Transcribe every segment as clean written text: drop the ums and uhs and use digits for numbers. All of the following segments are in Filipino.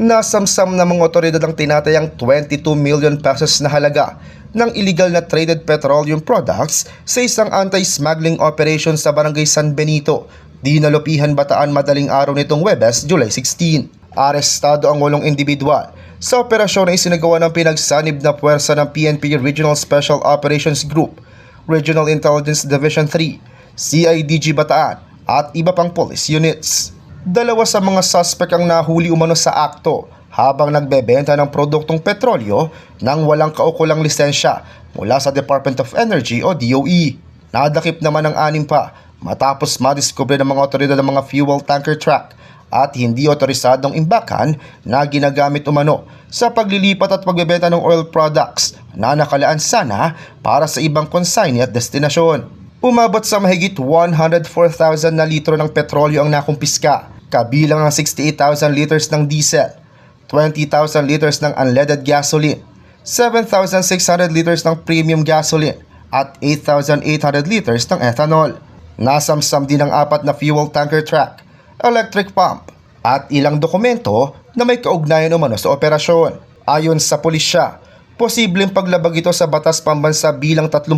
Nasamsam ng mga otoridad ang tinatayang 22 million pesos na halaga ng illegal na traded petroleum products sa isang anti-smuggling operation sa Barangay San Benito, Dinalupihan, Bataan madaling araw nitong Huwebes, July 16. Arestado ang 8 individual sa operasyon na isinagawa ng pinagsanib na puwersa ng PNP Regional Special Operations Group, Regional Intelligence Division 3, CIDG Bataan at iba pang police units. Dalawa sa mga suspect ang nahuli umano sa akto habang nagbebenta ng produktong petrolyo nang walang kaukulang lisensya mula sa Department of Energy o DOE. Nadakip naman ang 6 pa matapos madiskubre ng mga otoridad ng mga fuel tanker truck at hindi otorisadong imbakan na ginagamit umano sa paglilipat at pagbebenta ng oil products na nakalaan sana para sa ibang consignee at destinasyon. Umabot sa mahigit 104,000 na litro ng petrolyo ang nakumpiska, kabilang ang 68,000 liters ng diesel, 20,000 liters ng unleaded gasoline, 7,600 liters ng premium gasoline at 8,800 liters ng ethanol. Nasamsam din ang 4 na fuel tanker truck, electric pump at ilang dokumento na may kaugnayan umano sa operasyon. Ayon sa pulisya, posibleng paglabag ito sa Batas Pambansa bilang 33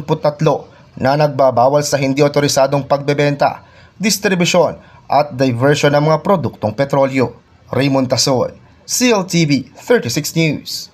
na nagbabawal sa hindi otorisadong pagbebenta, distribusyon at diversion ng mga produktong petrolyo. Raymond Tason, CLTV 36 News.